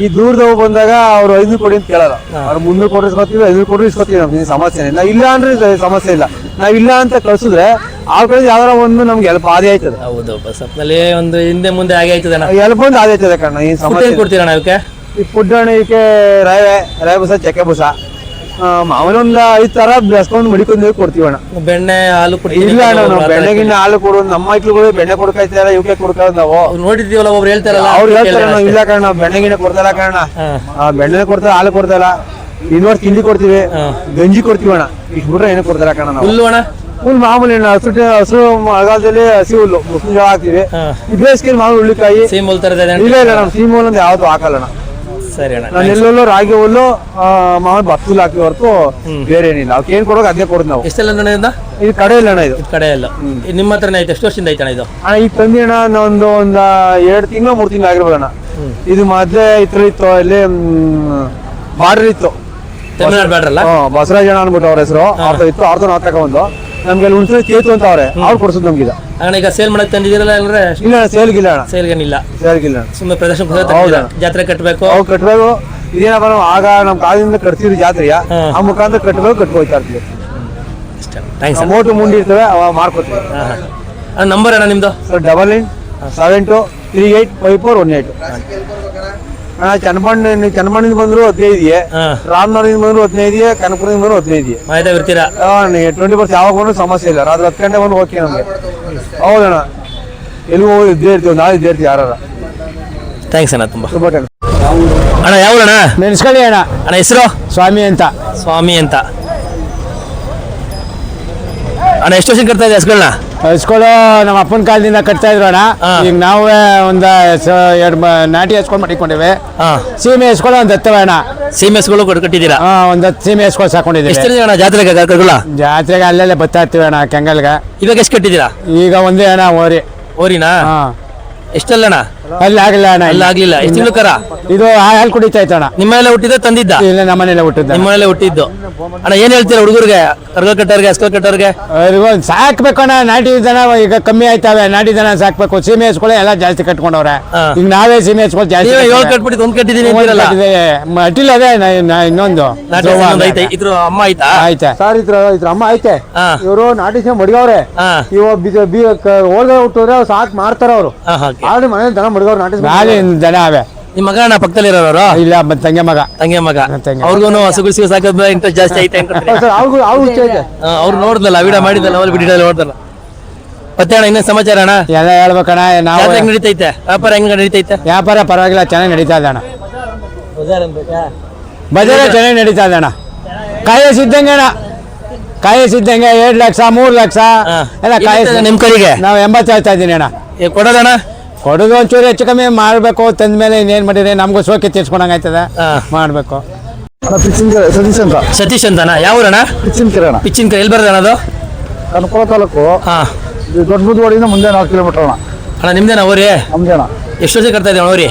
ಈ ದೂರದವ್ ಬಂದಾಗ ಅವ್ರು 500 ಕೊಡಿ ಅಂತ ಕೇಳಲ್ಲ. ಅವ್ರು 300 ಕೊಟ್ಟರೆ ಇಸ್ಕೊತೀವಿ, 500 ಕೊಟ್ಟರೆ ಇಸ್ಕೊತೀವಿ. ನಮ್ಗೆ ಸಮಸ್ಯೆ ಇಲ್ಲ. ಇಲ್ಲ ಅಂದ್ರೆ ಸಮಸ್ಯೆ ಇಲ್ಲ. ನಾವಿಲ್ಲ ಅಂತ ಕಳ್ಸಿದ್ರೆ ಆ ಕಡೆ ಯಾವ್ದಾರ ಒಂದು ನಮ್ಗೆ ಎಲ್ಪ್ ಆದಿ ಆಯ್ತದೆ. ಹೌದು, ಬಸ್ಸಲ್ಲಿ ಒಂದು ಹಿಂದೆ ಮುಂದೆ ಆಗಿ ಆಯ್ತದೆ. ಎಲ್ಪ್ ಒಂದು ಆದಿ ಆಯ್ತದೆ ಕಣ್ಣ. ಈ ಸಮಸ್ಯೆ ಕೊಡ್ತೀರಣ್ಣ ಇವಕ್ಕೆ? ಈ ಫುಡ್ ಅಣ್ಣ ಇವಕ್ಕೆ ರವೆ ಬೂಸ, ಚಕ್ಕೆ ಬೂಸ, ಅವನೊಂದು 5 ತರ ಬೆಸ್ಕೊಂಡು ಮಡಿಕೊಂಡು ಕೊಡ್ತೀವಿ ಅಣ್ಣ. ಬೆಣ್ಣೆ ಹಾಲು ಇಲ್ಲ ಅಣ್ಣ, ನಾವು ಬೆಣ್ಣೆಗಿನ್ನ ಹಾಲು ಕೊಡೋದು. ನಮ್ಮ ಮಕ್ಳುಗಳು ಬೆಣ್ಣೆ ಕೊಡ್ಕಾಯ್ತಾರ, ಇವಕ್ಕೆ ಕೊಡ್ಕೋದು ನಾವು. ನೋಡಿದ್ದೀವಲ್ಲ, ಒಬ್ರು ಹೇಳ್ತಾರಲ್ಲ, ಅವ್ರು ಹೇಳ್ತಾರೆ ನಾವು ಇಲ್ಲ ಕಣ್ಣ, ಬೆಣ್ಣೆಗಿನ್ನ ಕೊಡ್ತಾರ ಕಣ್ಣ. ಬೆಣ್ಣೆ ಕೊಡ್ತಾರ, ಹಾಲು ಕೊಡ್ತಾರ. ಇನ್ನೊಂದು ತಿಂಡಿ ಕೊಡ್ತೀವಿ, ಗಂಜಿ ಕೊಡ್ತೀವಿ ಅಣ್ಣ. ಇಷ್ಟು ಬಿಟ್ರೆ ಏನಕ್ಕೆ ಕೊಡ್ತಾರೆ ಕಣ ನಾವು. ಹುಲ್ಲು ಅಣ್ಣ ಹುಲ್ ಮಾಮೂಲಿ ಅಣ್ಣ, ಹಸು ಮಳೆಗಾಲದಲ್ಲಿ ಹಸಿ ಹುಲ್ಲು ಮುಸ್ಲಿಂ ಜೋಳ ಹಾಕ್ತಿವಿ. ಈ ಬೇಸಿಗೆ ಮಾಮೂಲಿ ಹುಳ್ಳಿಕಾಯಿ. ಸೇಮ್ ಹುಲ್ ತರದ ಇಲ್ಲ ಇಲ್ಲ ನಾವು ಸೀಮೆ ಹುಲ್ಲು ಯಾವ್ದು ಹಾಕಲ್ಲ ಅಣ್ಣ. ಸರಿ ಅಣ್ಣ. ನಾನು ಎಲ್ಲೆಲ್ಲೋ ರಾಗಿ ಹುಲ್ಲು ಮಾಮೂಲಿ ಭತ್ತ ಹುಲ್ಲು ಹಾಕಿ ಹೊರತು ಬೇರೆ ಏನಿಲ್ಲ. ಅವ್ಕೆ ಏನ್ ಕೊಡೋಕೆ ಅದೇ ಕೊಡೋದು ನಾವು. ಎಷ್ಟೆಲ್ಲ ಅಣ್ಣ ಇದು? ಇದು ಕಡೆ ಇಲ್ಲ ಅಣ್ಣ. ಇದು ಕಡೆ ಎಲ್ಲ ನಿಮ್ಮ ಹತ್ರನೇ ಐತೆ. ಎಷ್ಟು ವರ್ಷದಿಂದ ಐತಣ್ಣ ಇದು? ಅಣ್ಣ ಈಗ ತಂದಿ ಅಣ್ಣ ಒಂದು 2 ತಿಂಗಳು 3 ತಿಂಗಳು ಆಗಿರ್ಬೋದಣ್ಣ. ಇದು ಮೊದ್ಲೇ ಇತ್ತು ಇಲ್ಲಿ ಬಾರ್ಡರ್ ಇತ್ತು, ತಮಿಳ್ನಾಡು ಬ್ಯಾಡ್ರಲ್ಲ. ಬಸವರಾಜಣ್ಣ ಅನ್ಬಿಟ್ಟು ಅವ್ರ ಹೆಸರು. ಅವ್ರದ್ದು ಇತ್ತು, ಅವ್ರದ್ದು ನಾವು ತಗೊಂಡು ನಮ್ಗೆ ಅಲ್ಲಿ ಹುಣಸೆ ಚೇತು ಅಂತ ಅವ್ರೆ, ಅವ್ರು ಕೊಡ್ಸೋದು ನಮ್ಗೆ. ಅಣ್ಣ ಈಗ ಸೇಲ್ ಮಾಡಕ್ ತಂದಿದ್ದೀರಲ್ಲ ಅಂದ್ರೆ? ಇಲ್ಲ ಸೇಲ್ಗಿಲ್ಲ ಅಣ್ಣ, ಸೇಲ್ಗೇನಿಲ್ಲ. ಸೇಲ್ಗಿಲ್ಲ ಸುಮ್ಮನೆ ಪ್ರದರ್ಶನ ಜಾತ್ರೆ ಕಟ್ಟಬೇಕು. ಅವು ಕಟ್ಬೇಕು. ಇದೇನಪ್ಪ ನಾವು ಆಗ ನಮ್ ಕಾಲದಿಂದ ಕಟ್ತಿದ್ವಿ ಜಾತ್ರೆಯ, ಆ ಮುಖಾಂತರ ಕಟ್ಬೇಕು, ಕಟ್ಕೋಯ್ತಾ ಇರ್ತೀವಿ. ಥ್ಯಾಂಕ್ಸ್. ಮೋಟು ಮುಂಡಿ ಇರ್ತವೆ, ಅವ ಮಾರ್ಕೋತೀವಿ. ನಂಬರ್ ಅಣ್ಣ ನಿಮ್ದು? 9972385418. ಚನ್ನಮಣ್ಣಿಂದ ಬಂದ್ರು 15, ರಾಮನಗರದಿಂದ ಬಂದ್ರು 15, ಕನಕಪುರದಿಂದ ಬಂದ್ರು 15. ಮಾಹಿತಿ ಇರ್ತೀರಾ? 24 ಯಾವಾಗ ಬಂದ್ರು ಸಮಸ್ಯೆ ಇಲ್ಲ. ರಾತ್ರಿ 10 ಗಂಟೆ ಬಂದು ಓಕೆ ನಮ್ಗೆ. ಹೌದಣ್ಣ, ಎಲ್ಲಿ ಹೋಗಿ ಇದ್ದೇ ಇರ್ತೀವಿ, ನಾಳೆ ಇದ್ದೇ ಇರ್ತೀವಿ ಯಾರು. ಥ್ಯಾಂಕ್ಸ್ ಅಣ್ಣ, ತುಂಬಾ ತುಂಬಾ ಥ್ಯಾಂಕ್ಸ್ ಅಣ್ಣ. ಯಾವಣ್ಣ? ಮೆಣಸ್ಕಳಿ ಅಣ್ಣ. ಅಣ್ಣ ಹೆಸರು? ಸ್ವಾಮಿ ಅಂತ. ಸ್ವಾಮಿ ಅಂತ ಅಣ್ಣ. ಎಷ್ಟು ವರ್ಷ ಕಟ್ತಾ ಇದೆ ಹಸ್ಗಳನ್ನ? ಹಸ್ಗಳು ನಮ್ಮ ಅಪ್ಪನ ಕಾಲದಿಂದ ಕಟ್ತಾ ಇದ್ರು ಅಣ್ಣ. ಈಗ ನಾವು ಒಂದು 2 ನಾಟಿ ಹಸ್ಗಳು ಮಾಡಿಕೊಂಡಿವೆ. ಸೀಮೆ ಹಸ್ಗಳು ಒಂದು 10 ಅಣ್ಣ. ಸೀಮೆ ಹಸ್ಗಳು ಕಟ್ಟಿದ್ದೀರಾ? ಒಂದು 10 ಸೀಮೆ ಹಸ್ಗಳು ಸಾಕೊಂಡಿದ್ದೀವಿ. ಎಷ್ಟು ಅಣ್ಣ ಜಾತ್ರೆಗೆ ಕರ್ಕೊಳ್ಳ? ಜಾತ್ರೆಗೆ ಅಲ್ಲೆಲ್ಲ ಬರ್ತಾ ಇರ್ತೀವಿ ಅಣ್ಣ, ಕೆಂಗಲ್ಗೆ. ಇವಾಗ ಎಷ್ಟು ಕಟ್ಟಿದ್ದೀರಾ? ಈಗ ಒಂದೇ ಅಣ್ಣ ಓರಿ. ಓರಿನಾ? ಎಷ್ಟಲ್ಲ ಅಣ್ಣ? ಅಲ್ಲಿ ಆಗಿಲ್ಲ ಅಣ್ಣ. ಅಲ್ಲಿ ಆಗ್ಲಿಲ್ಲ. ಎಷ್ಟು ತಿಂಗಳು ಕರ? ಇದು ಹಾಲು ಕುಡಿತಾ ಇತ್ತು ಅಣ್ಣ. ನಿಮ್ಮೆಲ್ಲ ಹುಟ್ಟಿದ್ದ ತಂದಿದ್ದ? ಇಲ್ಲ, ನಮ್ಮನೆಲ್ಲ ಹುಟ್ಟಿದ್ದ. ನಿಮ್ಮನೆಲ್ಲ ಹುಟ್ಟಿದ್ದು. ಅಣ್ಣ ಏನ್ ಹೇಳ್ತೀರಾ ಹುಡುಗರಿಗೆ, ಕರ್ಗಲ್ ಕಟ್ಟೋರ್ಗೆ, ಹಸ್ಕಲ್ ಕಟ್ಟೋರ್ಗೆ? ಸಾಕ್ಬೇಕು ಅಣ್ಣ. ನಾಟಿ ದನ ಈಗ ಕಮ್ಮಿ ಆಯ್ತಾವೆ, ನಾಟಿ ದನ ಸಾಕ್ಬೇಕು. ಸೀಮೆ ಹಸ್ಗಳು ಎಲ್ಲ ಜಾಸ್ತಿ ಕಟ್ಕೊಂಡವ್ರೆ. ಈಗ ನಾವೇ ಸೀಮೆ ಹಸ್ಗಳು ಜಾಸ್ತಿ. 7 ಕಟ್ಬಿಟ್ಟು 1 ಕಟ್ಟಿದೀನಿ ಅಟ್ಟಿಲ್ಲ. ಅದೇ ಇನ್ನೊಂದು ಇದ್ರ ಅಮ್ಮ ಆಯ್ತಾ? ಆಯ್ತಾ ಸರ್, ಇದ್ರ ಅಮ್ಮ ಐತೆ. ಇವರು ನಾಟಿ ಸೇಮ್ ಮಡಿಗವ್ರೆ. ಹೋಳ್ಗೆ ಹುಟ್ಟಿದ್ರೆ ಅವ್ರು ಸಾಕ್ ಮಾಡ್ತಾರ. ಅವರು ಆಡಿ ಮನೆ ದನ ಮಡಿಗವ್ರು, ನಾಟಿ ದನ ಅವೆ. ನಿಮ್ಮ ಮಗ ಅಣ್ಣ ಪಕ್ಕದಲ್ಲಿ ಇರೋರು? ಇಲ್ಲ, ತಂಗೆ ಮಗ. ತಂಗೆ ಮಗ. ಅವ್ರಿಗೂ ಹಸುಗುಳಿಸಿ ಸಾಕೋದ್ ಇಂಟ್ರೆಸ್ಟ್ ಜಾಸ್ತಿ ಐತೆ. ಅವ್ರು ನೋಡಿದ್ನಲ್ಲ, ವಿಡಿಯೋ ಮಾಡಿದ್ದಲ್ಲ, ಅವ್ರು ವಿಡಿಯೋ ನೋಡ್ದಲ್ಲ. ಮತ್ತೆ ಅಣ್ಣ ಇನ್ನೇನು ಸಮಾಚಾರ ಅಣ್ಣ? ಎಲ್ಲ ಹೇಳ್ಬೇಕಣ್ಣ. ನಾವು ಹೆಂಗ್ ನಡೀತೈತೆ ವ್ಯಾಪಾರ? ಹೆಂಗ್ ನಡೀತೈತೆ ವ್ಯಾಪಾರ? ಪರವಾಗಿಲ್ಲ, ಚೆನ್ನಾಗಿ ನಡೀತಾ ಇದೆ ಅಣ್ಣ. ಬಜಾರ ಚೆನ್ನಾಗಿ ನಡೀತಾ ಇದೆ ಅಣ್ಣ. ಕಾಯಿಸಿದ್ದಂಗೆ ಅಣ್ಣ, ಕಾಯಿಸಿದ್ದಂಗೆ 2 ಲಕ್ಷ 3 ಲಕ್ಷ ಎಲ್ಲ ಕಾಯಿಸಿ. ನಿಮ್ ಕಡೆಗೆ ನಾವು 80 ಹೇಳ್ತಾ ಇದ್ದೀನಿ ಅಣ್ಣ. ಕೊಡೋದಣ್ಣ? ಕೊಡೋದು ಒಂಚೂರು ಹೆಚ್ಚು ಕಮ್ಮಿ ಮಾಡ್ಬೇಕು. ತಂದ ಮೇಲೆ ಇನ್ನೇನ್ ಮಾಡಿದ್ರೆ ನಮ್ಗೂ ಸೋಕೆ ತೀರ್ಸ್ಕೊಂಡಂಗ ಆಯ್ತದ, ಮಾಡ್ಬೇಕು. ಸತೀಶ್ ಅಂತ. ಸತೀಶ್ ಅಂತನ? ಯಾವ ಊರಣ್ಣ? ಪಿಚ್ಚಿನಕೆರೆ. ಪಿಚ್ಚಿನಕೆರೆ ಎಲ್ಲಿ ಬರ್ತದೆ ಅದು? ಕನಕಪುರ ತಾಲೂಕು. ದೊಡ್ಡ ಬುದ್ಧವಾಡಿಯಿಂದ ಮುಂದೆ 4 ಕಿಲೋಮೀಟರ್ ಅಣ್ಣ. ಅಣ್ಣ ನಿಮ್ದೇನಾ ಊರಿ? ನಮ್ದೇ ಅಣ್ಣ. ಎಷ್ಟು ವರ್ಷ ಕಟ್ತಾ ಇದ್ದೀವಿ ಊರಿ?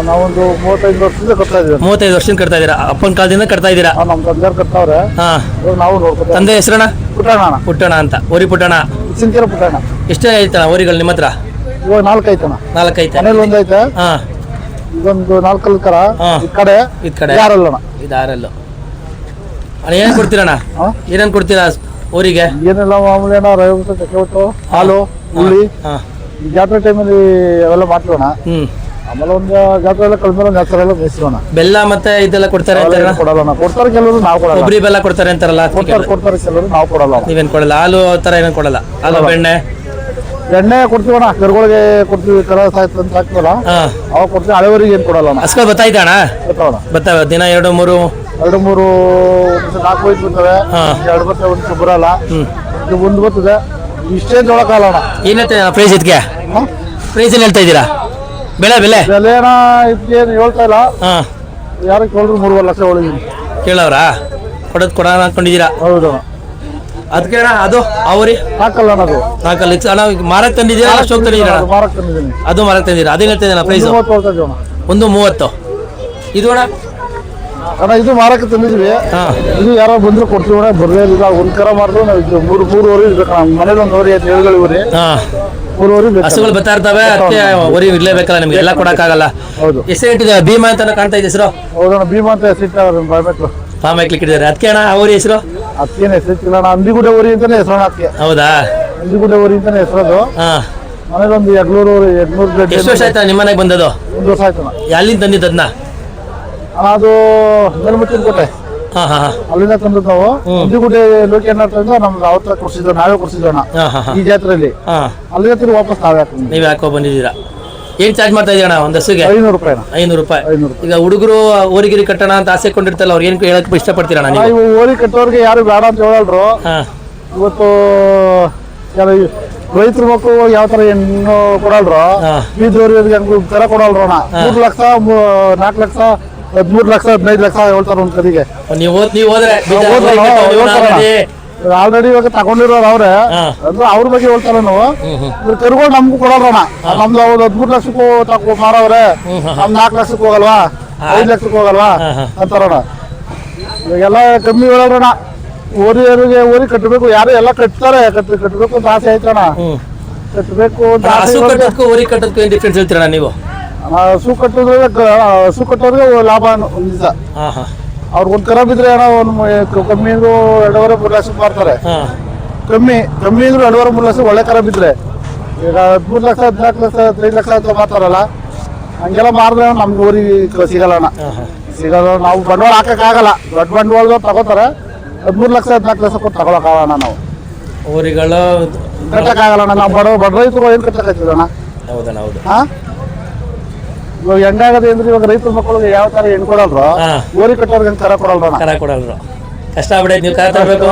ನಾವೊಂದು 35 ವರ್ಷದಿಂದ ಕಟ್ತಾ ಇದ್ದೀವಿ. 35 ವರ್ಷದಿಂದ ಕಟ್ತಾ ಇದ್ದೀರಾ? ಅಪ್ಪನ ಕಾಲದಿಂದ ಕಟ್ತಾ ಇದ್ದೀರಾ? ನಮ್ಮ ತಂದೆಯವ್ರು ಕಟ್ತಾವ್ರೆ. ನಾವು ನೋಡ್ಕೊತೀವಿ. ತಂದೆ ಹೆಸರಣ್ಣ? ಪುಟ್ಟಣ್ಣ ಅಣ್ಣ. ಪುಟ್ಟಣ್ಣ ಅಂತ. ಊರಿ ಪುಟ್ಟಣ್ಣ. ಪಿಚ್ಚಿನಕೆರೆ ಪುಟ್ಟಣ್ಣ. ಎಷ್ಟೇ ಐತಣ್ಣ ಊರಿಗಳು ನಿಮ್ಮ ಹತ್ರ? ಇವಾಗ 4 ಐತಣ್ಣ. 4 ಐತೆ. ಮನೇಲಿ 1 ಐತೆ. ಇದೊಂದು 4 ಕರ. ಈ ಕಡೆ ಯಾರಲ್ಲ ಅಣ್ಣ. ಇದು ಆರಲ್ಲು. ಅಣ್ಣ ಏನೇನು ಕೊಡ್ತೀರಣ್ಣ? ಏನೇನು ಕೊಡ್ತೀರಾ ಊರಿಗೆ? ಏನೆಲ್ಲ ಮಾಮೂಲಿ ಅಣ್ಣ, ಹಾಲು, ಹುಳಿ. ಈ ಜಾತ್ರೆ ಟೈಮಲ್ಲಿ ಅವೆಲ್ಲ ಮಾಡ್ತೀವಣ್ಣ. ಆಮೇಲೆ ಒಂದು ಜಾತ್ರೆ ಎಲ್ಲ ಕಳೆದ್ಮೇಲೆ ಒಂದು ಜಾತ್ರೆ ಎಲ್ಲ ಬೇಯಿಸೋಣ. ಬೆಲ್ಲ ಮತ್ತೆ ಇದೆಲ್ಲ ಕೊಡ್ತಾರೆ ಅಂತಾರಲ್ಲ? ಕೊಡಲ್ಲ. ಕೊಡ್ತಾರೆ ಕೆಲವರು, ನಾವು ಕೊಡಲ್ಲ. ಕೊಬ್ಬರಿ ಬೆಲ್ಲ ಕೊಡ್ತಾರೆ ಅಂತಾರಲ್ಲ? ಕೊಡ್ತಾರೆ ಕೆಲವರು, ನಾವು ಕೊಡಲ್ಲ. ನೀವೇನು ಕೊಡಲ್ಲ? ಹಾಲು ಆ ಥರ ಏನೇನು ಕೊಡಲ್ಲ? ಹಾಲು ಬೆಣ್ಣೆ ಎಣ್ಣೆ ಕೊಡ್ತೀವಣ್ಣ. ಕರುಗಳಿಗೆ ಕೊಡ್ತೀವಿ, ಕರ ಸಾಯ್ತು ಅಂತ ಹಾಕ್ತೀವಲ್ಲ, ಅವಾಗ ಕೊಡ್ತೀವಿ. ಹಳೆವರಿಗೆ ಏನು ಕೊಡಲ್ಲ. ಹಸ್ಗಳು ಬತ್ತಾಯ್ತಾ ಅಣ್ಣ? ಬರ್ತಾವೆ ದಿನ 2 3 2 3 4 ಹೋಯ್ತು ಬರ್ತವೆ. 2 ಬರ್ತವೆ, ಒಂದು ಬರಲ್ಲ. ಇದು 1 ಬರ್ತದೆ. ಇಷ್ಟೇ ತೊಳಕಾಲ ಅಣ್ಣ. ಏನೈತೆ ಪ್ರೈಸ್? ಇದಕ್ಕೆ ಪ್ರೈಸ್ ಏನು ಹೇಳ್ತಾ ಇದ್ದೀರಾ? ಬೆಲೆ ಬೆಲೆ ಬೆಲೆನ ಇದಕ್ಕೆ ಹೇಳ್ತಾ ಇಲ್ಲ. ಯಾರು ಕೇಳಿದ್ರು 3 ಲಕ್ಷ ಹೊಳಿದೀನಿ. ಕೇಳವ್ರಾ? ಕೊಡೋಣ ಅನ್ಕೊಂಡಿದ್ದೀರಾ? ಹೌದು. ಅದಕ್ಕೆ ಅಣ್ಣ ಅದು ಅವ್ರಿ ಹಾಕಲ್ಲ ಅನ್ನೋದು. 4 ಲಕ್ಷ ಅಣ್ಣ. ಮಾರಕ್ ತಂದಿದ್ದೀರಾ? ಅಷ್ಟೊಂದು ತಂದಿದ್ದೀರಾ? ಮಾರಕ್ ತಂದಿದ್ದೀನಿ. ಅದು ಮಾರಕ್ ತಂದಿದ್ದೀರಾ? ಅದೇನು ಹೇಳ್ತಾ ಇದ್ದೀರಾ ಪ್ರೈಸ್? 1.30. ಇದು ಅಣ್ಣ? ಅಣ್ಣ ಇದು ಮಾರಕ್ಕೆ ತಂದಿದ್ವಿ. ಇದು ಯಾರೋ ಬಂದ್ರು ಕೊಡ್ತೀವಿ ಅಣ್ಣ. ಬರ್ಲೇ ಇಲ್ಲ. 1 ಕರ ಮಾಡಿದ್ರು ನಾವು 3 ಊರಿ ಇರ್ಬೇಕು. ನಮ್ಮ ಮನೇಲಿ 1 ಊರಿ 7 ಊರಿ 3 ಊರಿ ಹಸುಗಳು ಬರ್ತಾ ಇರ್ತವೆ. ಅದಕ್ಕೆ ಊರಿ ಇರ್ಲೇಬೇಕಲ್ಲ ನಿಮ್ಗೆ, ಎಲ್ಲ ಕೊಡಕ್ಕಾಗಲ್ಲ. ಹೌದು. ಹೆಸರು ಇಟ್ಟಿದೆ ಭೀಮಾ ಅಂತ ಕಾಣ್ತಾ ಇದೆ ಹೆಸರು? ಹೌದಣ್ಣ, ಭೀಮಾ ಅಂತ ಹೆಸರು ಬಾಯ್ಬೇಕು. ಫಾರ್ಮ್ಯಾಕ್ಲಿ ಇಟ್ಟಿದ್ದಾರೆ. ಅದಕ್ಕೆ ಅಣ್ಣ ಅವ್ರಿ ಹೆಸರು? ಅದಕ್ಕೇನು ಹೆಸರಿಲ್ಲ ಅಣ್ಣ. ಅಂದಿಗುಡ್ಡೆ ಊರಿ ಅಂತಾನೆ ಹೆಸರು ಅದಕ್ಕೆ. ಹೌದಾ? ಅಂದಿಗುಡ್ಡೆ ಊರಿ ಅಂತಾನೆ ಹೆಸರದು. ಮನೇಲಿ ಒಂದು 200 ಎಷ್ಟು ವರ್ಷ ಆಯ್ತಾ ನಿಮ್ಮ ಮನೆಗೆ ಬಂದದು? 1 ವರ್ಷ ಆಯ್ತು. ಎಲ್ಲಿಂದ ತಂದಿದ್ದು ಅದನ್ನ? ಅದು ನೆಲಮುಚ್ಚಿನ ಕೋಟೆ. ಅಲ್ಲಿಂದ ತಂದದ್ದು ನಾವು. ಅಂದಿಗುಡ್ಡೆ ಲೋಕೇನಾಥದಿಂದ ನಮ್ಗೆ ಅವತ್ತ ಕೊಡ್ಸಿದ್ವಿ, ನಾವೇ ಕೊಡ್ಸಿದ್ವಿ ಅಣ್ಣ ಈ ಜಾತ್ರೆಯಲ್ಲಿ. ಅಲ್ಲಿಂದ ತಿರುಗಿ ವಾಪಸ್ ನಾವೇ ಹಾಕೊಂಡು ನೀವೇ ಹಾಕೋ ಬಂದಿದ್ದೀರಾ? ಏನ್ ಚಾರ್ಜ್ ಮಾಡ್ತಾ ಇದೀಯಣ್ಣ ಒಂದ್ ಹಸುಗೆ? 500 ರೂಪಾಯಿನ. 500 ರೂಪಾಯಿ. ಈಗ ಹುಡುಗರು ಓರಿಗಿರಿ ಕಟ್ಟೋಣ ಅಂತ ಆಸೆ ಕೊಂಡಿರ್ತಾರಲ್ಲ ಅವ್ರು ಏನ್ ಹೇಳಕ್ ಇಷ್ಟಪಡ್ತೀರಣ್ಣ ನೀವು? ಇವು ಓರಿ ಕಟ್ಟೋರ್ಗೆ ಯಾರು ಬೇಡ ಅಂತ ಹೇಳಲ್ರು. ಹಾ ಇವತ್ತು ರೈತರ ಮಕ್ಕಳು ಯಾವ ತರ ಹೆಣ್ಣು ಕೊಡಲ್ರು, ಬೀದೋರಿಗೆ ಕರ ಕೊಡಲ್ರು ಅಣ್ಣ. 3 ಲಕ್ಷ 4 ಲಕ್ಷ 13 ಲಕ್ಷ 15 ಲಕ್ಷ ಹೇಳ್ತಾರ ಒಂದ್ ಕದಿಗೆ. ನೀವು ಹೋದ್ರೆ ಆಲ್ರೆಡಿ ಇವಾಗ ತಗೊಂಡಿರೋರು ಅವ್ರೆ ಅಂದ್ರೆ ಅವ್ರ ಬಗ್ಗೆ ಹೇಳ್ತಾರ ನಾವು. ಕರುಗಳು ನಮ್ಗೂ ಕೊಡಲ್ರಣ. ನಮ್ದು ಅವ್ರು 13 ಲಕ್ಷಕ್ಕೂ ಮಾರವ್ರೆ, ನಮ್ 4 ಲಕ್ಷಕ್ಕೆ ಹೋಗಲ್ವಾ 5 ಲಕ್ಷಕ್ಕೆ ಹೋಗಲ್ವಾ ಅಂತಾರಣ. ಇವಾಗೆಲ್ಲ ಕಮ್ಮಿ ಹೇಳೋಣ. ಓರಿ ಕಟ್ಟಬೇಕು, ಯಾರು ಎಲ್ಲ ಕಟ್ತಾರೆ, ಕಟ್ಟಬೇಕು ಅಂತ ಆಸೆ ಆಯ್ತಣ್ಣ. ಕಟ್ಟಬೇಕು ಅಂತ ಹಸು ಕಟ್ಟೋದಕ್ಕೂ ಓರಿ ಕಟ್ಟೋದಕ್ಕೂ ಏನ್ ಡಿಫ್ರೆನ್ಸ್ ಹೇಳ್ತೀರಣ್ಣ ನೀವು? ಹಸು ಕಟ್ಟೋದ್ರೆ ಲಾಭ ನಿಜ. ಅವ್ರಿಗೊಂದು ಕರ ಬಿದ್ರೆ ಏನೋ ಒಂದು ಕಮ್ಮಿ ಅಂದ್ರು 2.5 3 ಲಕ್ಷ ಮಾರ್ತಾರೆ. ಕಮ್ಮಿ ಅಂದ್ರು 2.5 3 ಲಕ್ಷ ಒಳ್ಳೆ ಕರ ಬಿದ್ರೆ. ಈಗ 13 ಲಕ್ಷ 14 ಲಕ್ಷ 15 ಲಕ್ಷ ಅಂತ ಮಾರ್ತಾರಲ್ಲ, ಹಂಗೆಲ್ಲ ಮಾರಿದ್ರೆ ನಮ್ಗೆ ಓರಿ ಸಿಗಲ್ಲ ಅಣ್ಣ. ಸಿಗಲ್ಲ. ನಾವು ಬಂಡವಾಳ ಹಾಕಕ್ಕಾಗಲ್ಲ. ದೊಡ್ಡ ಬಂಡವಾಳದವ್ರು ತಗೋತಾರೆ. 13 ಲಕ್ಷ 14 ಲಕ್ಷ ಕೊಟ್ಟು ತಗೊಳಕ್ಕಾಗಲ್ಲ. ನಾವು ಓರಿಗಳು ಕಟ್ಟಕ್ಕಾಗಲ್ಲ. ನಾವು ಬಡ ರೈತರು ಏನು ಕಟ್ಟಕ್ಕಾಗ್ತದಣ್ಣ? ಹೌದಣ್ಣ, ಹೌದು. ಇವಾಗ ಹೆಂಗಾಗದೆ ಅಂದ್ರೆ ಇವಾಗ ರೈತರ ಮಕ್ಕಳಿಗೆ ಯಾವ ತರ ಹೆಣ್ಣು ಕೊಡಲ್ರು, ಓರಿ ಕಟ್ಟೋರ್ಗೆ ಹಂಗೆ ಕರ ಕೊಡಲ್ರಣ. ಕರ ಕೊಡಲ್ರು. ಕಷ್ಟ ಆಗ್ಬಿಡೈತೆ ನೀವು ಕರ ತರಬೇಕು.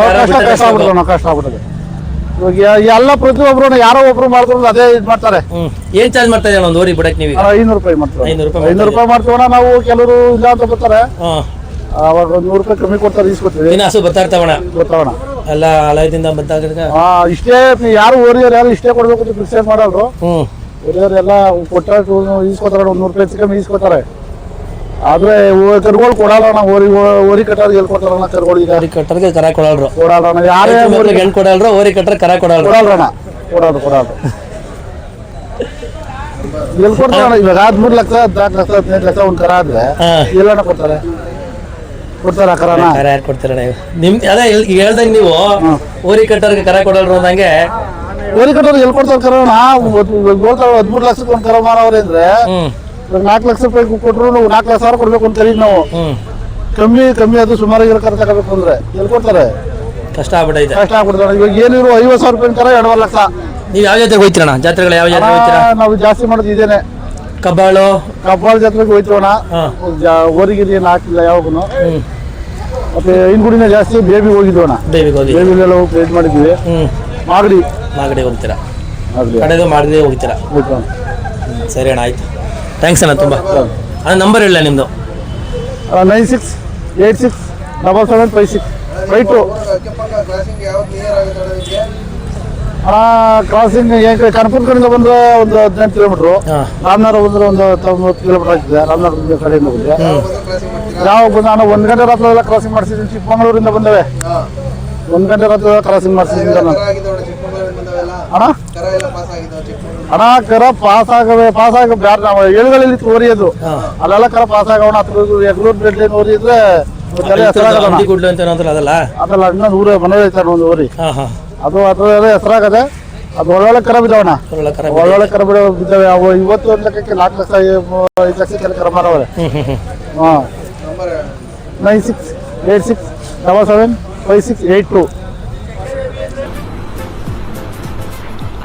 ಕಷ್ಟ ಆಗ್ಬಿಡ್ತಣ್ಣ, ಕಷ್ಟ ಆಗ್ಬಿಡುತ್ತೆ. ಇವಾಗ ಎಲ್ಲ ಪ್ರತಿಯೊಬ್ರು ಯಾರೋ ಒಬ್ರು ಮಾಡಿದ್ರು ಅದೇ ಇದು ಮಾಡ್ತಾರೆ. ಏನ್ ಚಾರ್ಜ್ ಮಾಡ್ತಾ ಇದ್ದೀರಾ ಒಂದು ಓರಿ ಬಿಡಕ್ ನೀವು? 500 ರೂಪಾಯಿ ಮಾಡ್ತೀವಿ. 500 ರೂಪಾಯಿ ಮಾಡ್ತೀವಣ್ಣ ನಾವು. ಕೆಲವರು ಇಲ್ಲ ಅಂತ ಬರ್ತಾರೆ, ಅವಾಗ 100 ರೂಪಾಯಿ ಕಮ್ಮಿ ಕೊಡ್ತಾರೆ, ಈಸ್ಕೊತೀವಿ. ದಿನ ಹಸು ಬರ್ತಾ ಇರ್ತಾವಣ ಗೊತ್ತವಣ. ಎಲ್ಲ ಹಳೆಯದಿಂದ ಬಂದಾಗ ಇಷ್ಟೇ ಯಾರು ಓರಿಯವ್ರು ಯಾರು ಇಷ್ಟೇ ಕೊಡ್ಬೇಕು ಅಂತ ಫಿಕ್ಸ್ ಮಾಡಲ್ರು. ಓರಿಯವ್ರೆಲ್ಲ ಕೊಟ್ಟ ಈಸ್ಕೊತಾರೆ. 100 ರೂಪಾಯಿ ಕಮ್ಮಿ ಈಸ್ಕೊತಾರೆ. ಆದ್ರೆ ಕರುಗಳು ಕೊಡಲ್ಲ. ಓರಿ ಕಟ್ಟೋರ್ಗೆ ಎಲ್ಲಿ ಕೊಡ್ತಾರಣ್ಣ ಕರುಗಳಿಗೆ? ಓರಿ ಕಟ್ಟರ್ಗೆ ಕರ ಕೊಡಲ್ರು. ಕೊಡಲ್ಲ. ಯಾರೇ ಹೆಣ್ಣು ಕೊಡಲ್ರು, ಓರಿ ಕಟ್ಟರೆ ಕರ ಕೊಡಲ್ರು. ಕೊಡಲ್ರಣ. ಕೊಡೋದು ಎಲ್ಲಿ ಕೊಡ್ತಾರಣ್ಣ? ಇವಾಗ 13 ಲಕ್ಷ 14 ಲಕ್ಷ 15 ಲಕ್ಷ ಒಂದ್ ಕರ ಆದ್ರೆ ಎಲ್ಲಣ್ಣ ಕೊಡ್ತಾರೆ ಆ ಕರನ? ಕರ ಯಾರು ಕೊಡ್ತೀರ ನೀವು? ನಿಮ್ ಅದೇ ಹೇಳ್ದಂಗ ನೀವು ಓರಿ ಕಟ್ಟರ್ಗೆ ಕರ ಕೊಡಲ್ರು ಅಂದಂಗೆ ಓರಿ ಕಟ್ಟೋರ್ಗೆ ಎಲ್ಲಿ ಕೊಡ್ತಾರೆ ಕರೋಣ? 13 ಲಕ್ಷಕ್ಕೆ ಒಂದ್ ಕರ ಮಾರವ್ರೆ ಅಂದ್ರೆ 4 ಲಕ್ಷ ರೂಪಾಯಿ ಕೊಟ್ಟರು 4 ಲಕ್ಷ ಸಾವಿರ ಕೊಡ್ಬೇಕು ಅಂತ ಕರೀದ್ ನಾವು. ಕಮ್ಮಿ ಅದು ಸುಮಾರು ಕರ ತಗೋಬೇಕು ಅಂದ್ರೆ ಎಲ್ಲಿ ಕೊಡ್ತಾರೆ? ಕಷ್ಟ ಆಗ್ಬಿಟ್ಟೈತೆ. ಕಷ್ಟ ಆಗ್ಬಿಡ್ತಾರೆ. ಇವಾಗ ಏನಿರು 50,000 ರೂಪಾಯಿ ಕರ 2.5 ಲಕ್ಷ. ನೀವು ಯಾವ ಜಾತ್ರೆಗೆ ಹೋಗ್ತೀರಣ್ಣ? ಜಾತ್ರೆಗಳು ಯಾವ ಜಾತ್ರೆ ಹೋಗ್ತೀರಾ? ನಾವು ಜಾಸ್ತಿ ಮಾಡೋದು ಇದೇನೆ. ಕಬ್ಬಾಳು ಜಾತ್ರೆಗೆ ಹೋಯ್ತೀವಣ್ಣ. ಓರಿಗಿರಿ ಏನು ಹಾಕಿಲ್ಲ ಯಾವಾಗೂ. ಮತ್ತೆ ಇನ್ಗುಡಿನ ಜಾಸ್ತಿ ಬೇಬಿ ಹೋಗಿದ್ವಣ್ಣ. ಬೇಬಿಲೆಲ್ಲ ಹೋಗಿ ಪ್ಲೇಟ್ ಮಾಡಿದ್ವಿ. ಮಾಗಡಿ ಹೋಗ್ತೀರಾ? ಕಡೆದು ಮಾಗಡಿ ಹೋಗ್ತೀರಾ? ಸರಿ ಅಣ್ಣ, ಆಯ್ತು. ಥ್ಯಾಂಕ್ಸ್ ಅಣ್ಣ ತುಂಬ. ಅಣ್ಣ ನಂಬರ್ ಇಲ್ಲ ನಿಮ್ಮದು? 9686775652. ಕ್ರಾಸಿಂಗ್ ಕನಪುರ ಕಡೆಯಿಂದ ಬಂದ್ರೆ ಒಂದು 18 ಕಿಲೋಮೀಟ್ರು. ರಾಮನಗರ ಬಂದ್ರೆ ಒಂದು 90 ಕಿಲೋಮೀಟರ್ ಆಗ್ತದೆ. ರಾಮನಗರ ಕಡೆಯಿಂದ ಬಂದ್ರೆ ಯಾವ ಬಂದು ನಾನು 1 ಗಂಟೆ ರಾತ್ರಿ ಕ್ರಾಸಿಂಗ್ ಮಾಡಿಸಿದ್ದೀನಿ. ಚಿಕ್ಕಮಗಳೂರಿಂದ ಬಂದವೆ. 1 ಗಂಟೆ ರಾತ್ರಿ ಕ್ರಾಸಿಂಗ್ ಮಾಡಿಸಿದ್ದೀನಿ ನಾನು. ಅಣ್ಣ ಕರ ಪಾಸ್ ಆಗ ಬ್ಯಾರ ನಾವು ಎಳುಗಳಲ್ಲಿ ಓರಿಯೋದು ಅಲ್ಲೆಲ್ಲ ಕರ ಪಾಸ್ ಆಗೋಣ. ಎಗ್ಲೂರ್ ಬ್ರೆಡ್ ಓರಿ ಇದ್ರೆ ಅದಲ್ಲ ಇನ್ನ 100 ಬಂದೈತೆ ಒಂದು ಓರಿ. ಅದು ಅದ್ರಲ್ಲೇ ಹೆಸರಾಗದೆ. ಅದು ಒಳ್ಳೊಳ್ಳೆ ಕರ ಬಿದ್ದಾವಣ್ಣ. ಒಳ್ಳೊಳ್ಳೆ ಕರ ಬಿದ್ದಾವೆ. ಅವು ಇವತ್ತು 1 ಲಕ್ಷಕ್ಕೆ 4 ಲಕ್ಷ 5 ಲಕ್ಷಕ್ಕೆ ಕರ ಮಾರವ್ರೆ. 9686775682.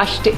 ಅಷ್ಟೇ.